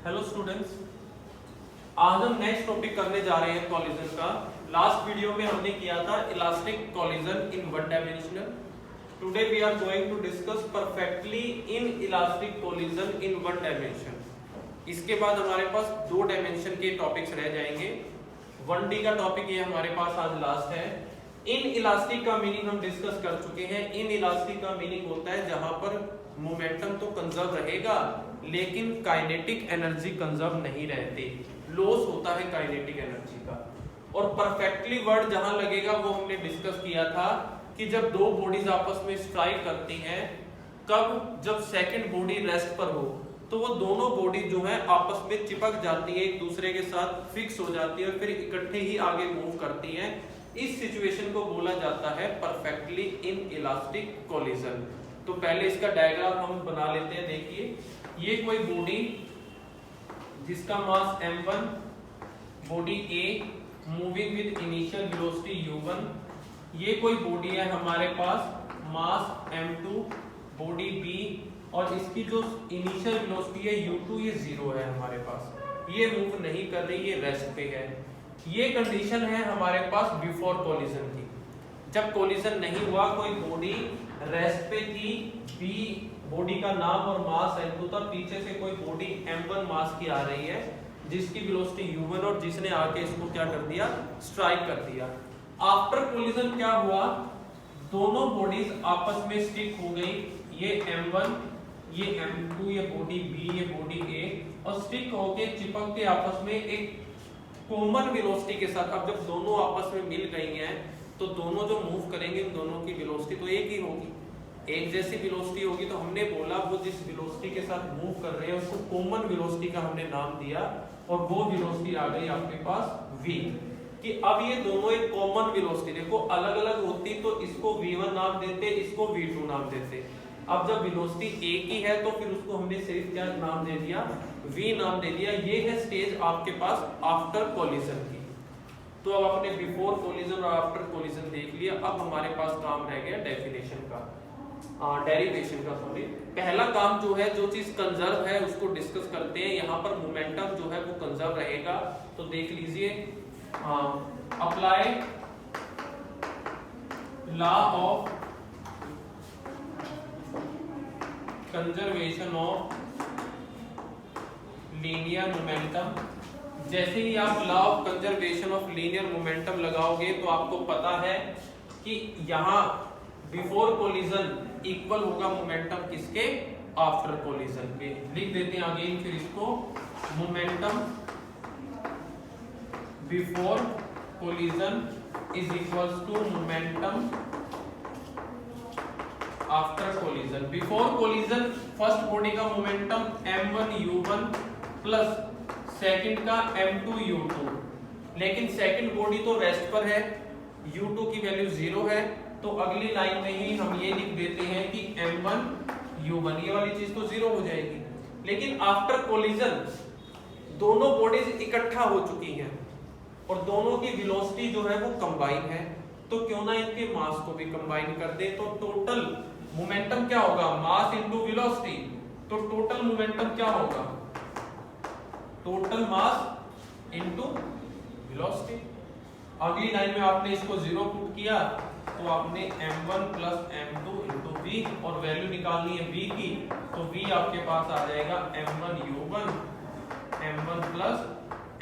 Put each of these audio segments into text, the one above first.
Hello students, आज हम next topic करने जा रहे हैं कॉलिजन का। लास्ट वीडियो में हमने किया था elastic collision in one dimensional. Today we are going to discuss perfectly inelastic collision in one dimension. इसके बाद हमारे पास दो डायमेंशन के टॉपिक्स रह जाएंगे। 1D का टॉपिक ये हमारे पास आज लास्ट है। इन इलास्टिक का मीनिंग हम डिस्कस कर चुके हैं। इन इलास्टिक का मीनिंग होता है जहां पर मोमेंटम तो कंजर्व रहेगा लेकिन काइनेटिक एनर्जी कंजर्व नहीं रहती, लॉस होता है काइनेटिक एनर्जी का। और परफेक्टली वर्ड जहां लगेगा वो हमने डिस्कस किया था कि जब दो बॉडीज आपस में स्ट्राइक करती हैं, कब, जब सेकंड बॉडी रेस्ट पर हो तो वो दोनों बॉडी जो है आपस में चिपक जाती है, एक दूसरे के साथ फिक्स हो जाती है और फिर इकट्ठे ही आगे मूव करती हैं। इस सिचुएशन को बोला जाता है परफेक्टली इन इलास्टिक कॉलिजन। तो पहले इसका डायग्राम हम बना लेते हैं। देखिए, ये कोई बॉडी जिसका मास m1, body A moving with initial velocity u1। ये कोई बॉडी है हमारे पास मास m2, बॉडी B, और इसकी जो इनिशियल वेलोसिटी है u2 ये 0 है हमारे पास, ये मूव नहीं कर रही, ये रेस्ट पे है। ये कंडीशन है हमारे पास बिफोर कॉलिजन की। जब कॉलिजन नहीं हुआ, कोई बॉडी रेस्ट पे थी, बी बॉडी का नाम और मास m2 था, पीछे से कोई बॉडी m1 मास की आ रही है जिसकी वेलोसिटी u1 और जिसने आके इसको क्या कर दिया, स्ट्राइक कर दिया। आफ्टर कॉलिजन क्या हुआ, दोनों बॉडीज आपस में स्टिक हो गई। ये m1, ये m2, ये बॉडी B, ये बॉडी A, और स्टिक होके चिपक के आपस में एक कॉमन वेलोसिटी के साथ। अब जब दोनों आपस में मिल गई हैं तो दोनों जो मूव करेंगे उन दोनों की वेलोसिटी तो एक ही होगी, एक जैसी वेलोसिटी होगी। तो हमने बोला वो जिस वेलोसिटी के साथ मूव कर रहे हैं उसको कॉमन वेलोसिटी का हमने नाम दिया, और वो वेलोसिटी आ गई आपके पास v। कि अब ये दोनों एक कॉमन वेलोसिटी, देखो अलग अलग होती तो इसको v1 नाम देते, इसको v2 नाम देते। अब जब वेलोसिटी एक ही है तो फिर उसको हमने सिर्फ क्या नाम दे दिया, v नाम दे दिया। ये है स्टेज आपके पास आफ्टर कॉलिजन की। तो अब आपने बिफोर कॉलिजन और आफ्टर कॉलिजन देख लिया। अब हमारे पास काम रह गया डेफिनेशन का, डेरिवेशन का। सॉरी, पहला काम जो है, जो चीज कंजर्व है उसको डिस्कस करते हैं। यहाँ पर मोमेंटम जो है वो कंजर्व रहेगा। तो देख लीजिए, apply law of conservation of linear momentum. जैसे ही आप law of conservation of linear momentum लगाओगे तो आपको पता है कि यहाँ बिफोर कोलिजन इक्वल होगा मोमेंटम किसके, आफ्टर कोलिजन के। लिख देते हैं अगेन फिर इसको, momentum before collision is equals to momentum after collision. Before collision first body का momentum m1 u1 plus second का m2 u2, लेकिन सेकंड बॉडी तो रेस्ट पर है, u2 की वैल्यू 0 है। तो अगली लाइन में ही हम ये लिख देते हैं कि m1 u1, ये वाली चीज तो 0 हो जाएगी। लेकिन आफ्टर कोलिजन दोनों बॉडीज इकट्ठा हो चुकी हैं और दोनों की वेलोसिटी जो है वो कंबाइन है, तो क्यों ना इनके मास को भी कंबाइन कर दे। तो टोटल मोमेंटम क्या होगा, मास इनटू वेलोसिटी। तो टोटल मोमेंटम क्या होगा, टोटल मास इनटू वेलोसिटी। अगली लाइन में आपने इसको 0 पुट किया तो आपने m1 plus m2 into v, और वैल्यू निकालनी है v की, तो v आपके पास आ जाएगा m1 u1 m1 plus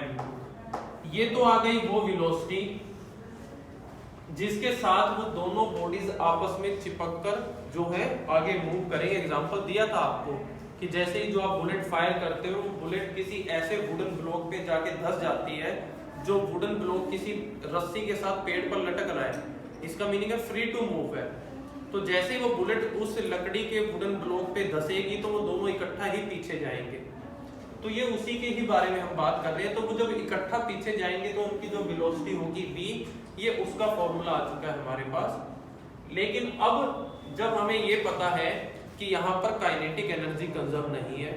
m2। ये तो आ गई वो वेलोसिटी जिसके साथ वो दोनों बॉडीज आपस में चिपककर जो है आगे मूव करेंगे। एग्जांपल दिया था आपको कि जैसे ही जो आप बुलेट फायर करते हो, बुलेट किसी ऐसे वुडन ब्लॉक पे जाके धस जाती है जो वुडन ब्लॉक किसी रस्सी के साथ पेड़ पर लटक रहा है, इसका मीनिंग है फ्री टू मूव है। तो जैसे ही वो बुलेट उस लकड़ी के वुडन ब्लॉक पे धसेगी तो वो दोनों इकट्ठा ही पीछे जाएंगे। तो ये उसी के ही बारे में हम बात कर रहे हैं। तो वो जब इकट्ठा पीछे जाएंगे तो उनकी जो वेलोसिटी होगी v, ये उसका फॉर्मूला आ चुका है हमारे पास। लेकिन अब जब हमें ये पता है कि यहाँ पर काइनेटिक एनर्जी कंजर्व नहीं है,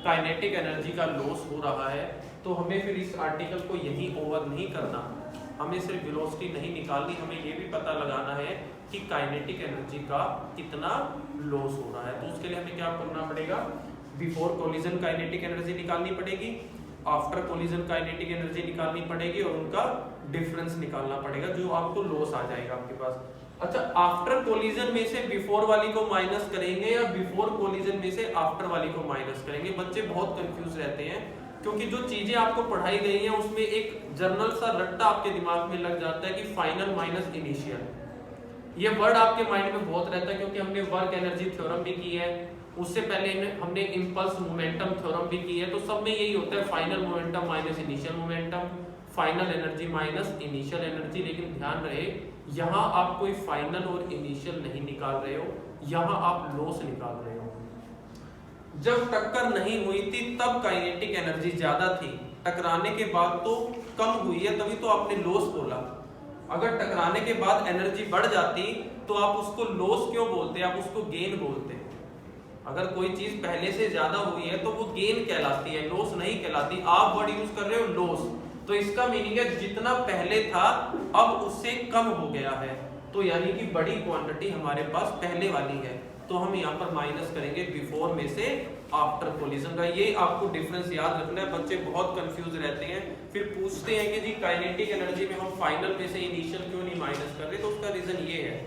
काइनेटिक एनर्जी का लॉस हो रहा है, तो हमें फिर इस आर्टिकल को यहीं ओवर नहीं करना, हमें सिर्फ वेलोसिटी नहीं निकालनी, हमें ये भी पता लगाना है कि काइनेटिक एनर्जी का कितना लॉस हो रहा है। तो उसके लिए हमें क्या करना पड़ेगा, बिफोर कोलिजन काइनेटिक एनर्जी निकालनी पड़ेगी, आफ्टर कोलिजन काइनेटिक एनर्जी निकालनी पड़ेगी और उनका डिफरेंस निकालना पड़ेगा जो आपको लॉस आ जाएगा आपके पास। अच्छा, आफ्टर कोलिजन में से बिफोर वाली को माइनस करेंगे या बिफोर कोलिजन में से आफ्टर वाली को माइनस करेंगे? बच्चे बहुत कंफ्यूज रहते हैं क्योंकि जो चीजें आपको पढ़ाई गई हैं उसमें एक जर्नल सा रट्टा आपके दिमाग में लग जाता है कि फाइनल माइनस इनिशियल। ये वर्ड आपके माइंड में बहुत रहता है क्योंकि हमने वर्क एनर्जी थ्योरम भी की है, उससे पहले हमने इंपल्स मोमेंटम थ्योरम भी की है। तो सब में यही होता है final momentum minus initial momentum, final energy minus initial energy. लेकिन ध्यान रहे यहाँ आप कोई फाइनल और इनिशियल नहीं निकाल रहे हो, यहाँ आप लॉस निकाल रहे हो। जब टक्कर नहीं हुई थी तब काइनेटिक एनर्जी ज्यादा थी, टकराने के बाद तो कम हुई है, तभी तो आपने लॉस बोला। अगर टकराने के बाद एनर्जी बढ़ जाती तो आप उसको लॉस क्यों बोलते, आप उसको गेन बोलते। अगर कोई चीज पहले से ज्यादा हुई है तो वो गेन कहलाती है, लॉस नहीं कहलाती। आप वर्ड यूज कर रहे हो लॉस, तो इसका मीनिंग है जितना पहले था अब उससे कम हो गया है, तो यानी कि बड़ी क्वांटिटी हमारे पास पहले वाली है, तो हम यहाँ पर माइनस करेंगे बिफोर में से आफ्टर कोलिजन का। ये आपको डिफरेंस याद रखना है। बच्चे बहुत कंफ्यूज रहते हैं, फिर पूछते हैं कि जी काइनेटिक एनर्जी में हम फाइनल में से इनिशियल क्यों नहीं माइनस कर रहे? तो उसका रीजन ये है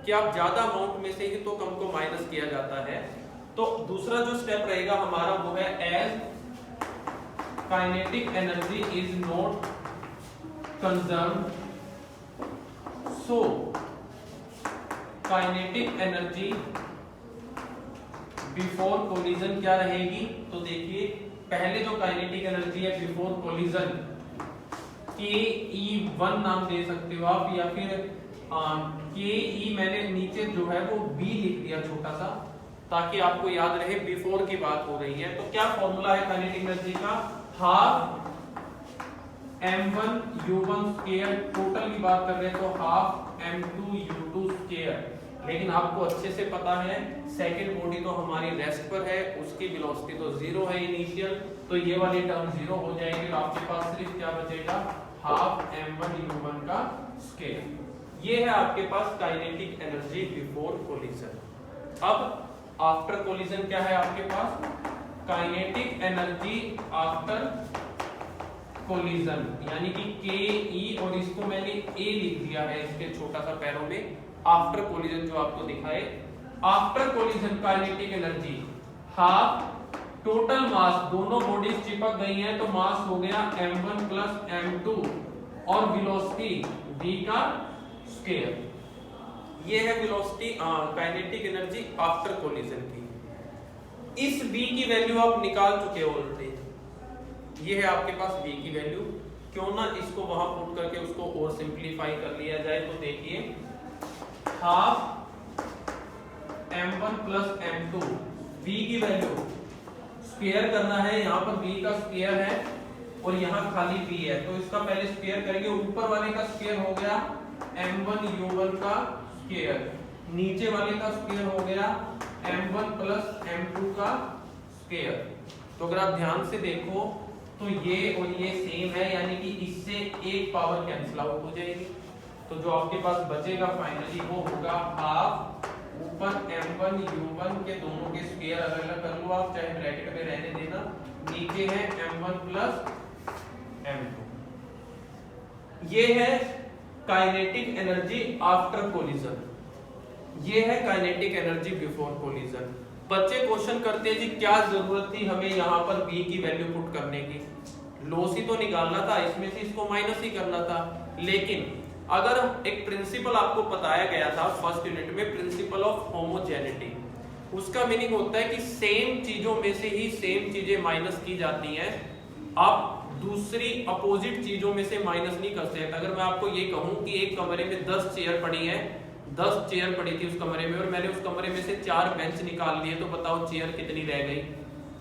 कि आप ज्यादा अमाउंट में से ही तो कम को माइनस किया जाता है। तो दूसरा जो स्टेप रहेगा हमारा वो है as kinetic energy is not conserved, so kinetic energy before collision क्या रहेगी? तो देखिए पहले जो काइनेटिक एनर्जी है बिफोर कोलिजन KE1 नाम दे सकते हो आप, या फिर KE मैंने नीचे जो है वो B लिख दिया छोटा सा ताकि आपको याद रहे बिफोर की बात हो रही है। तो क्या फॉर्मूला है काइनेटिक एनर्जी का? हाफ m1u1 स्क्वायर, टोटल की बात कर रहे हैं तो हाफ m2u2 स्क्वायर। लेकिन आपको अच्छे से पता है सेकंड बॉडी तो हमारी रेस्ट पर है, उसकी वेलोसिटी तो जीरो है इनिशियल, तो ये वाली टर्म जीरो हो जाएगी और आपके पास सिर्फ क्या बचेगा? हाफ m1u1 का स्क्वायर। ये है आपके पास काइनेटिक एनर्जी बिफोर कोलिजन। अब आफ्टर कोलिजन क्या है आपके पास? काइनेटिक एनर्जी आफ्टर कोलिजन, यानी कि KE, और इसको मैंने A लिख दिया है इसके छोटा सा पैरों में। आफ्टर कोलिजन जो आपको दिखाए, after collision kinetic energy half total mass, दोनों बॉडीज चिपक गई हैं तो मास हो गया m1 प्लस m2 और वेलोसिटी v का स्क्वायर। ये है velocity kinetic energy after collision की। इस v की वैल्यू आप निकाल चुके हो ऑलरेडी, ये है आपके पास v की वैल्यू। क्यों ना इसको वहां पुट करके उसको और सिंपलीफाई कर लिया जाए। तो देखिए half m1 plus m2, v की वैल्यू स्क्वायर करना है, यहाँ पर v का स्क्वायर है और यहाँ खाली v है, तो इसका पहले स्क्वायर करेंगे। ऊपर वाले का स्क्वायर हो गया m1u1 का स्क्वायर, नीचे वाले का स्क्वायर हो गया m1 प्लस m2 का स्क्वायर। तो अगर आप ध्यान से देखो तो ये और ये सेम है, यानी कि इससे एक पावर कैंसिल आउट हो जाएगी। तो जो आपके पास बचेगा फाइनली वो होगा हाफ ऊपर m1u1 के दोनों के स्क्वायर अलग अलग कर लो आप, चाहे ब्रैकेट में रहने देना, नीचे है m1 प्लस m2। ये है काइनेटिक एनर्जी आफ्टर कोलिजन, ये है काइनेटिक एनर्जी बिफोर कोलिजन। बच्चे क्वेश्चन करते हैं जी क्या जरूरत थी हमें यहाँ पर v की वैल्यू पुट करने की? लॉस ही तो निकालना था, इसमें से इसको माइनस ही करना था। लेकिन अगर एक प्रिंसिपल आपको बताया गया था फर्स्ट यूनिट में, प्रिंसिपल ऑफ होमोजेनिटी, उसका मीनिंग होता है कि सेम चीजों में से ही सेम चीजें माइनस की जाती हैं, आप दूसरी अपोजिट चीजों में से माइनस नहीं कर सकते। अगर मैं आपको ये कहूं कि एक कमरे में 10 चेयर पड़ी है, 10 चेयर पड़ी थी उस कमरे में और मैंने उस कमरे में से 4 बेंच निकाल लिए, तो बताओ चेयर कितनी रह गई?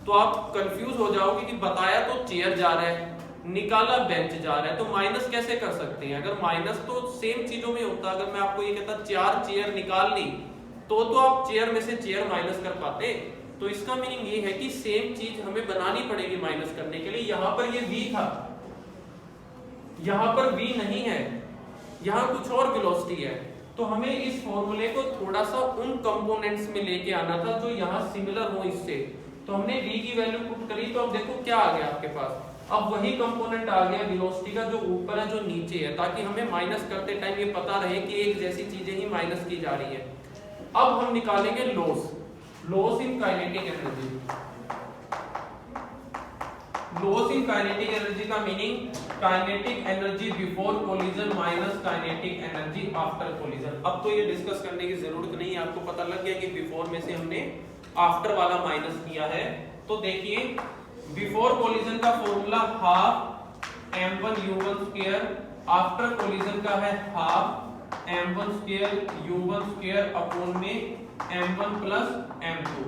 तो आप कंफ्यूज हो जाओगे कि बताया तो चेयर जा रहा है, निकाला बेंच जा रहा है, तो माइनस कैसे कर सकते हैं? अगर माइनस तो सेम चीजों में होता, अगर मैं आपको ये कहता 4 चेयर निकाल ली तो आप चेयर में से चेयर माइनस कर पाते। तो इसका मीनिंग ये है कि सेम चीज हमें बनानी पड़ेगी माइनस करने के लिए। यहां पर ये v था, यहां पर v नहीं है, यहां कुछ और वेलोसिटी है, तो हमें इस फॉर्मूले को थोड़ा सा उन कंपोनेंट्स में लेके आना था जो यहाँ सिमिलर हो इससे। तो हमने v की वैल्यू पुट करी तो अब देखो क्या आ गया आपके पास, अब वही कंपोनेंट आ गया वेलोसिटी का जो ऊपर है जो नीचे है, ताकि हमें माइनस करते टाइम ये पता रहे कि एक जैसी चीजें ही माइनस की जा रही है। अब हम निकालेंगे loss in kinetic energy. Loss in kinetic energy का meaning kinetic energy before collision minus kinetic energy after collision. अब तो ये डिस्कस करने की जरूरत नहीं है, आपको पता लग गया कि बिफोर में से हमने आफ्टर वाला माइनस किया है। तो देखिए बिफोर कोलिजन का formula half m1u1 after collision का है हाफ m1 अपॉन में m1 प्लस m2।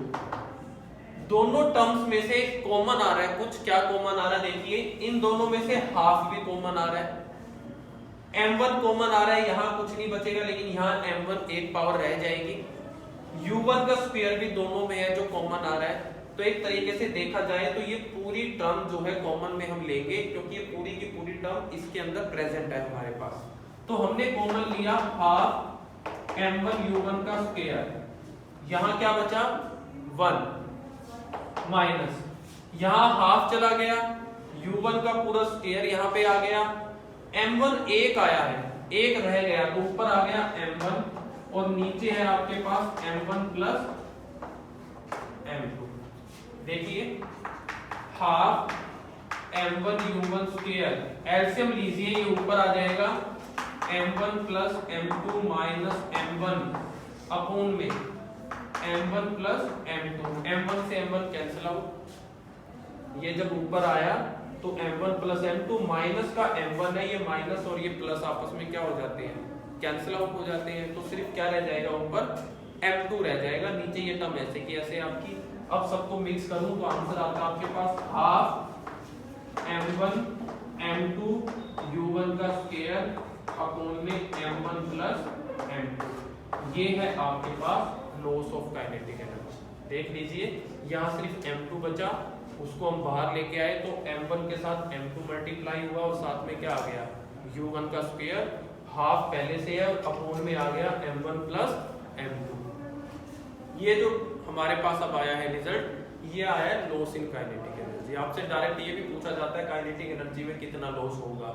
दोनों टर्म्स में से कॉमन आ रहा है, कुछ क्या कॉमन आ रहा है देखिए, इन दोनों में से हाफ भी कॉमन आ रहा है, m1 कॉमन आ रहा है, यहां कुछ नहीं बचेगा, लेकिन यहां m1 एक पावर रह जाएगी, u1 का स्क्वायर भी दोनों में है जो कॉमन आ रहा है। तो एक तरीके से देखा जाए तो ये पूरी टर्म जो है कॉमन में हम लेंगे, क्योंकि ये पूरी की पूरी टर्म इसके अंदर प्रेजेंट है हमारे पास। तो हमने कॉमन लिया हाफ m1u1 का स्क्वायर, यहां क्या बचा 1 माइनस, यहां हाफ चला गया, u1 का पूरा स्क्वायर यहां पे आ गया, m1 एक आया है, एक रह गया तो ऊपर आ गया m1 और नीचे है आपके पास m1 प्लस m2। देखिए हाफ m1u1 स्क्वायर, एलसीएम लीजिए, ये ऊपर आ जाएगा m1 plus m2 minus m1 upon में m1 प्लस m2, m1 से m1 कैंसिल आउट, ये जब ऊपर आया तो m1 प्लस m2 माइनस का m1 है, ये माइनस और ये प्लस आपस में क्या हो जाते हैं, कैंसिल आउट हो जाते हैं। तो सिर्फ क्या रह जाएगा, ऊपर m2 रह जाएगा, नीचे ये टर्म ऐसे की ऐसे आपकी। अब सबको मिक्स करूं तो आंसर आता है आपके पास हाफ m1 m2 u1 का स्क्वायर अपॉन में m1 प्लस m2। ये है आपके पास लॉस ऑफ काइनेटिक एनर्जी। देख लीजिए यहाँ सिर्फ m2 बचा, उसको हम बाहर लेके आए तो m1 के साथ m2 मल्टीप्लाई हुआ और साथ में क्या आ गया, u1 का स्क्वायर, हाफ पहले से है, अपॉन में आ गया m1 प्लस m2। ये जो हमारे पास अब आया है रिजल्ट, ये आया है लॉस इन काइनेटिक एनर्जी। आपसे डायरेक्ट ये भी पूछा जाता है काइनेटिक एनर्जी में कितना लॉस होगा,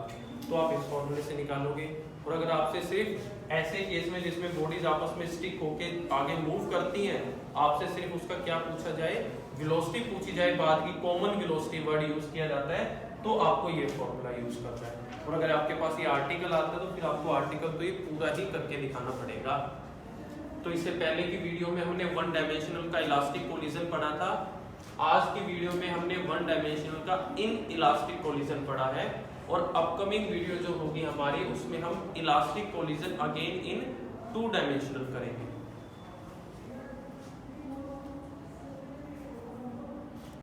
तो आप इस फॉर्मूले से निकालोगे। और अगर आपसे सिर्फ ऐसे केस में जिसमें बॉडीज आपस में स्टिक होके आगे मूव करती हैं, आपसे सिर्फ उसका क्या पूछा जाए, वेलोसिटी पूछी जाए, बाद की कॉमन वेलोसिटी वर्ड यूज किया जाता है, तो आपको ये फॉर्मूला यूज करना है। और अगर आपके पास ये आर्टिकल आता है तो फिर आपको आर्टिकल तो ये पूरा ही करके दिखाना पड़ेगा। तो इससे पहले की वीडियो में हमने वन डायमेंशनल का इलास्टिक कोलिजन पढ़ा था, आज की वीडियो में हमने वन डायमेंशनल का इन इलास्टिक कोलिजन पढ़ा है, और अपकमिंग वीडियो जो होगी हमारी उसमें हम elastic collision again in two dimensional करेंगे।